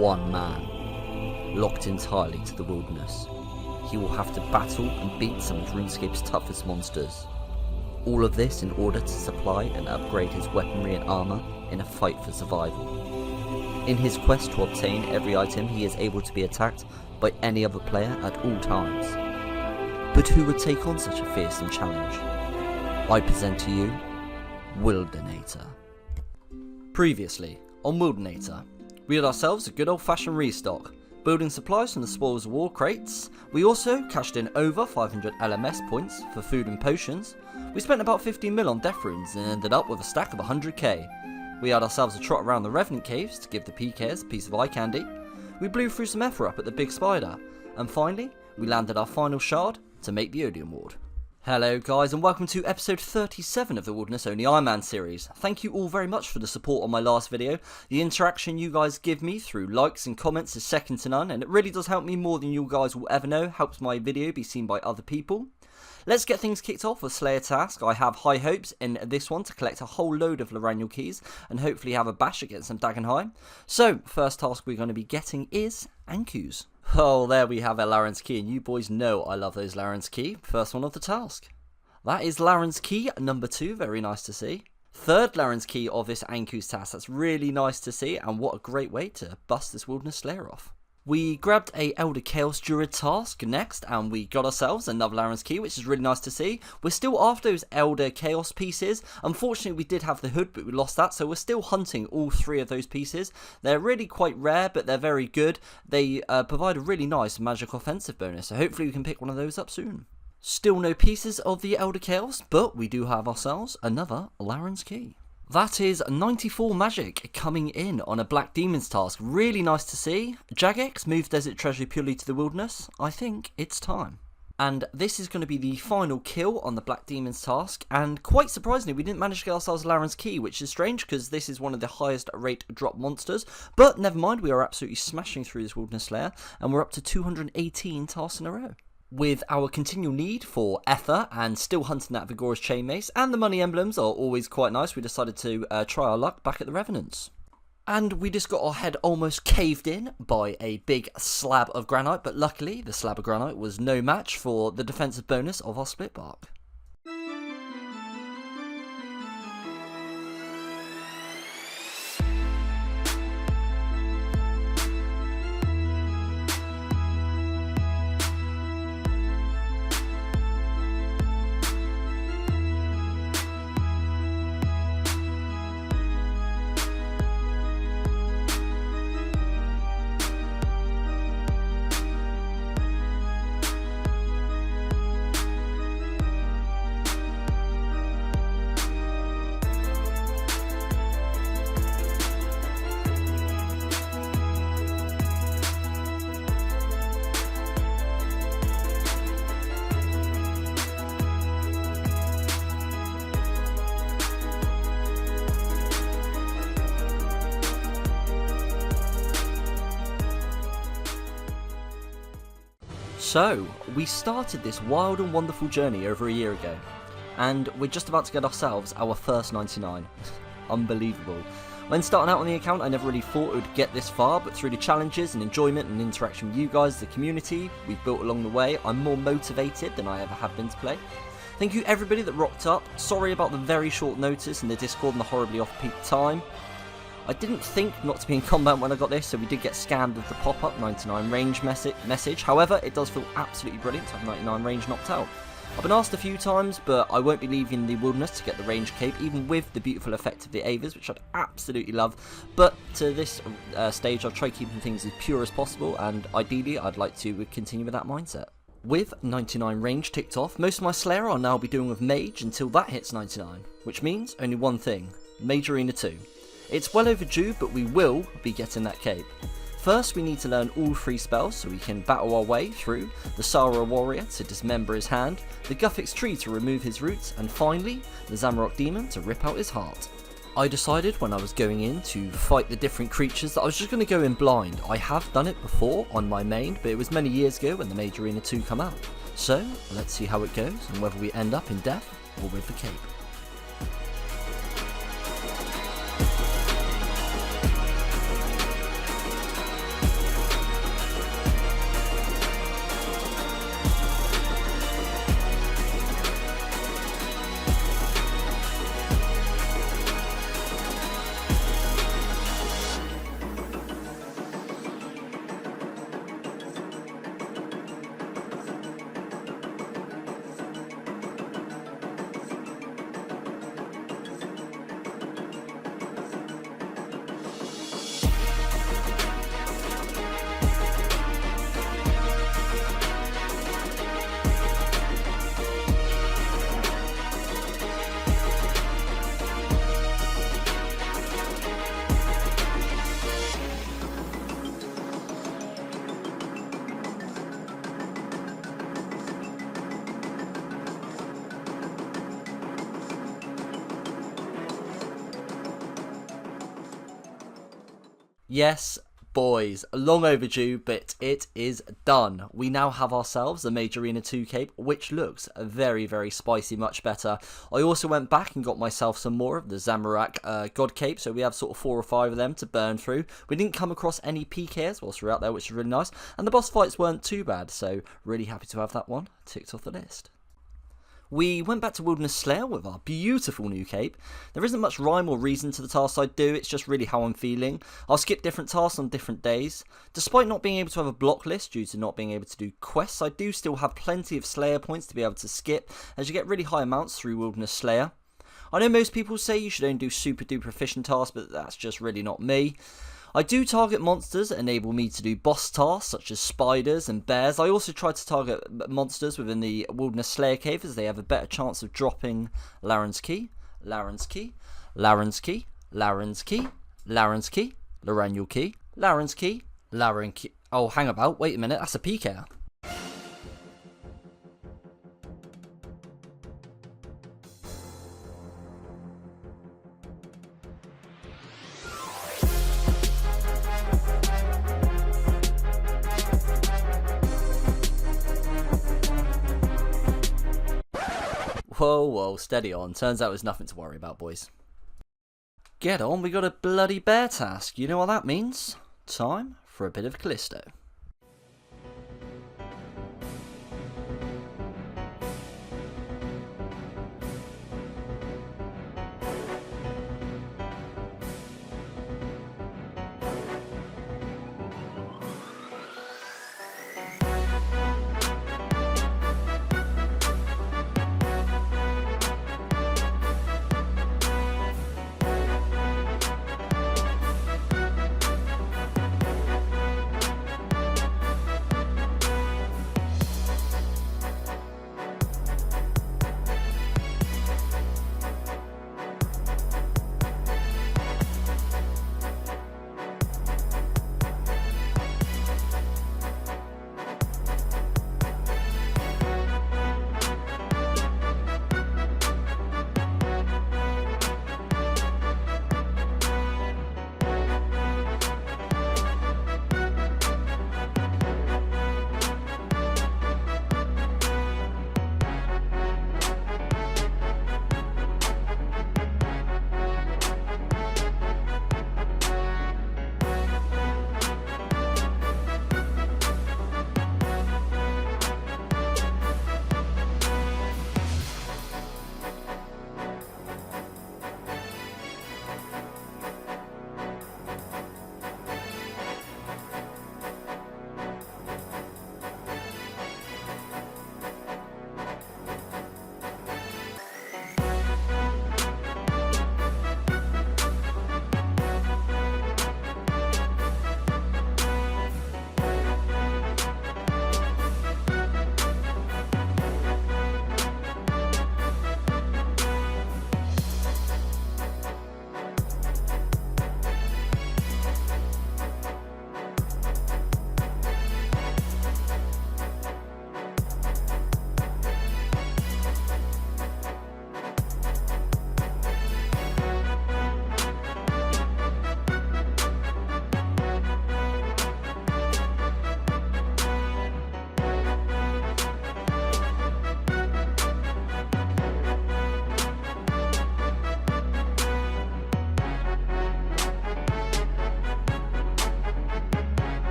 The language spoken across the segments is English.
one man, locked entirely to the wilderness. He will have to battle and beat some of RuneScape's toughest monsters. All of this in order to supply and upgrade his weaponry and armor in a fight for survival. In his quest to obtain every item, he is able to be attacked by any other player at all times. But who would take on such a fearsome challenge? I present to you, Wildanator. Previously, on Wildanator, we had ourselves a good old-fashioned restock, building supplies from the spoils of war crates. We also cashed in over 500 LMS points for food and potions. We spent about 15 mil on death runes and ended up with a stack of 100k. We had ourselves a trot around the Revenant Caves to give the PKers a piece of eye candy. We blew through some Ether up at the Big Spider. And finally, we landed our final shard to make the Odium Ward. Hello guys and welcome to episode 37 of the Wilderness Only Ironman series. Thank you all very much for the support on my last video. The interaction you guys give me through likes and comments is second to none, and it really does help me more than you guys will ever know. Helps my video be seen by other people. Let's get things kicked off with Slayer task. I have high hopes in this one to collect a whole load of Loranial keys and hopefully have a bash against some Dagon High. So, first task we're going to be getting is Ankus. Oh, there we have a Laren's Key, and you boys know I love those Laren's Key. First one of the task. That is Laren's Key number 2, very nice to see. Third Laren's Key of this Ankus task, that's really nice to see, and what a great way to bust this Wilderness Slayer off. We grabbed a Elder Chaos Druid task next, and we got ourselves another Laren's Key, which is really nice to see. We're still after those Elder Chaos pieces. Unfortunately, we did have the hood, but we lost that, so we're still hunting all 3 of those pieces. They're really quite rare, but they're very good. They provide a really nice magic offensive bonus, so hopefully we can pick one of those up soon. Still no pieces of the Elder Chaos, but we do have ourselves another Laren's Key. That is 94 magic coming in on a Black Demons task. Really nice to see. Jagex moved Desert Treasure purely to the wilderness. I think it's time. And this is going to be the final kill on the Black Demons task. And quite surprisingly, we didn't manage to get ourselves Laren's Key, which is strange because this is one of the highest rate drop monsters. But never mind, we are absolutely smashing through this Wilderness Slayer. And we're up to 218 tasks in a row. With our continual need for Ether and still hunting that Vigorous Chain Mace, and the money emblems are always quite nice, we decided to try our luck back at the Revenants. And we just got our head almost caved in by a big slab of granite, but luckily the slab of granite was no match for the defensive bonus of our split bark. So, we started this wild and wonderful journey over a year ago, and we're just about to get ourselves our first 99. Unbelievable. When starting out on the account, I never really thought it would get this far, but through the challenges and enjoyment and interaction with you guys, the community we've built along the way, I'm more motivated than I ever have been to play. Thank you everybody that rocked up. Sorry about the very short notice in the Discord and the horribly off-peak time. I didn't think not to be in combat when I got this, so we did get scammed with the pop-up 99 range message. However, it does feel absolutely brilliant to have 99 range knocked out. I've been asked a few times, but I won't be leaving the wilderness to get the range cape, even with the beautiful effect of the Avers, which I'd absolutely love. But to this stage, I'll try keeping things as pure as possible, and ideally, I'd like to continue with that mindset. With 99 range ticked off, most of my Slayer I'll now be doing with Mage until that hits 99, which means only one thing, Mage Arena 2. It's well overdue, but we will be getting that cape. First, we need to learn all 3 spells so we can battle our way through the Sara Warrior to dismember his hand, the Guthix Tree to remove his roots, and finally, the Zamorak Demon to rip out his heart. I decided when I was going in to fight the different creatures that I was just going to go in blind. I have done it before on my main, but it was many years ago when the Mage Arena 2 come out. So, let's see how it goes and whether we end up in death or with the cape. Yes, boys, long overdue, but it is done. We now have ourselves a Mage Arena 2 cape, which looks very, very spicy, much better. I also went back and got myself some more of the Zamorak God cape, so we have sort of 4 or 5 of them to burn through. We didn't come across any PKs whilst we were out there, which is really nice, and the boss fights weren't too bad, so really happy to have that one ticked off the list. We went back to Wilderness Slayer with our beautiful new cape. There isn't much rhyme or reason to the tasks I do, it's just really how I'm feeling. I'll skip different tasks on different days. Despite not being able to have a block list due to not being able to do quests, I do still have plenty of Slayer points to be able to skip, as you get really high amounts through Wilderness Slayer. I know most people say you should only do super duper efficient tasks, but that's just really not me. I do target monsters that enable me to do boss tasks such as spiders and bears. I also try to target monsters within the Wilderness Slayer cave as they have a better chance of dropping Laren's Key, Laren's Key, Laren's Key, Laren's Key, Laren's Key, Larenul Key, Laren's Key, Laren Key. Oh, hang about, wait a minute, that's a PK. Whoa, steady on. Turns out there's nothing to worry about, boys. Get on, we got a bloody bear task. You know what that means? Time for a bit of Callisto.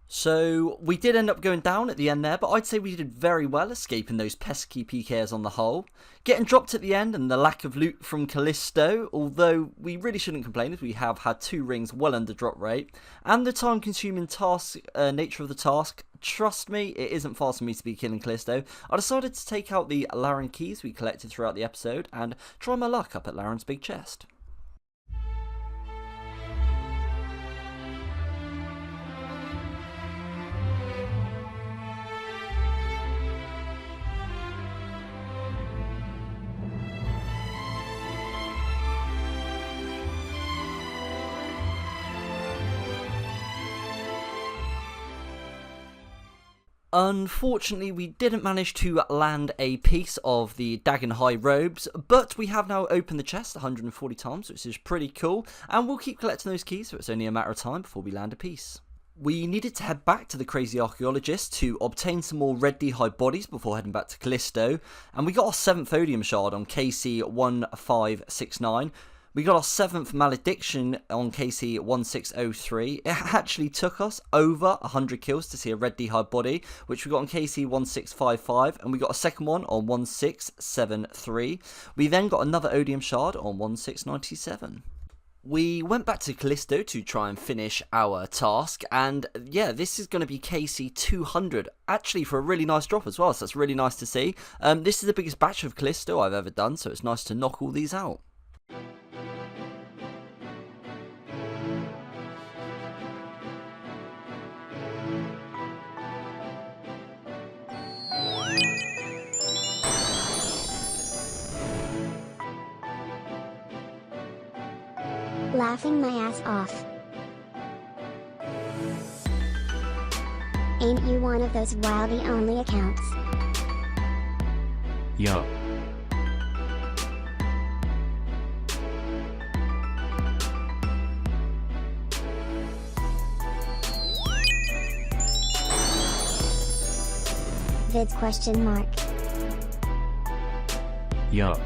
So we did end up going down at the end there, but I'd say we did very well escaping those pesky PKs on the whole. Getting dropped at the end and the lack of loot from Callisto, although we really shouldn't complain as we have had 2 rings well under drop rate. And the time consuming task nature of the task, trust me, it isn't fast for me to be killing Callisto. I decided to take out the Laren keys we collected throughout the episode and try my luck up at Laren's big chest. Unfortunately, we didn't manage to land a piece of the Dagon High robes, but we have now opened the chest 140 times, which is pretty cool, and we'll keep collecting those keys, so it's only a matter of time before we land a piece. We needed to head back to the Crazy Archaeologist to obtain some more Red D High bodies before heading back to Callisto, and we got our 7th Odium Shard on KC 1569. We got our 7th Malediction on KC 1603. It actually took us over 100 kills to see a Red D High body, which we got on KC 1655, and we got a second one on 1673. We then got another Odium Shard on 1697. We went back to Callisto to try and finish our task, and yeah, this is going to be KC 200, actually for a really nice drop as well, so that's really nice to see. This is the biggest batch of Callisto I've ever done, so it's nice to knock all these out. Laughing my ass off. Ain't you one of those Wildy only accounts? Yo. Vids question mark. Yo.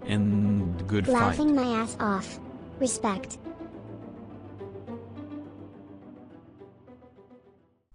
And good Laughing fight. my ass off. Respect.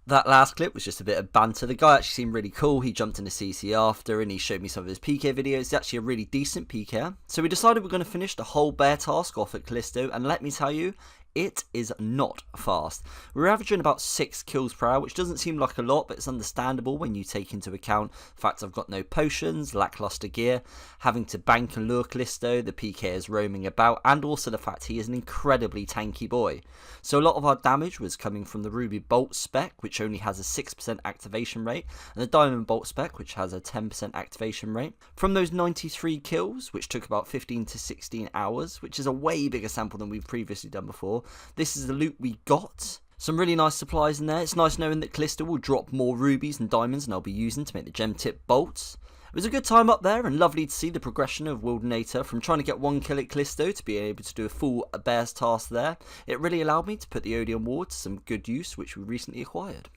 That last clip was just a bit of banter. The guy actually seemed really cool. He jumped into CC after and he showed me some of his PK videos. He's actually a really decent PKer. So we decided we're going to finish the whole bear task off at Callisto, and let me tell you, it is not fast. We're averaging about 6 kills per hour, which doesn't seem like a lot, but it's understandable when you take into account the fact I've got no potions, lackluster gear, having to bank and lure Callisto, the PK is roaming about, and also the fact he is an incredibly tanky boy. So a lot of our damage was coming from the Ruby Bolt spec, which only has a 6% activation rate, and the Diamond Bolt spec, which has a 10% activation rate. From those 93 kills, which took about 15 to 16 hours, which is a way bigger sample than we've previously done before, this is the loot we got. Some really nice supplies in there. It's nice knowing that Callisto will drop more rubies and diamonds than I'll be using to make the gem tip bolts. It was a good time up there and lovely to see the progression of Wildanator from trying to get 1 kill at Callisto to being able to do a full bear's task there. It really allowed me to put the Odium Ward to some good use, which we recently acquired.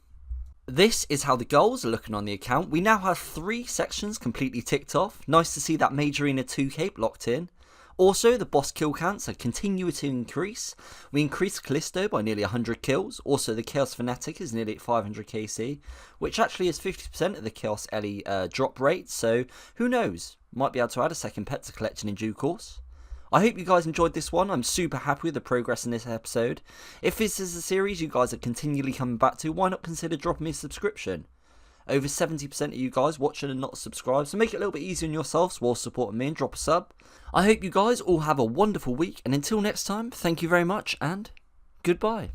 This is how the goals are looking on the account. We now have 3 sections completely ticked off. Nice to see that Major Arena 2 cape locked in. Also, the boss kill counts are continuing to increase. We increased Callisto by nearly 100 kills. Also, the Chaos Fanatic is nearly at 500 KC, which actually is 50% of the Chaos Ellie drop rate. So, who knows? Might be able to add a second pet to collection in due course. I hope you guys enjoyed this one. I'm super happy with the progress in this episode. If this is a series you guys are continually coming back to, why not consider dropping me a subscription? Over 70% of you guys watching and not subscribed, so make it a little bit easier on yourselves while supporting me and drop a sub. I hope you guys all have a wonderful week, and until next time, thank you very much and goodbye.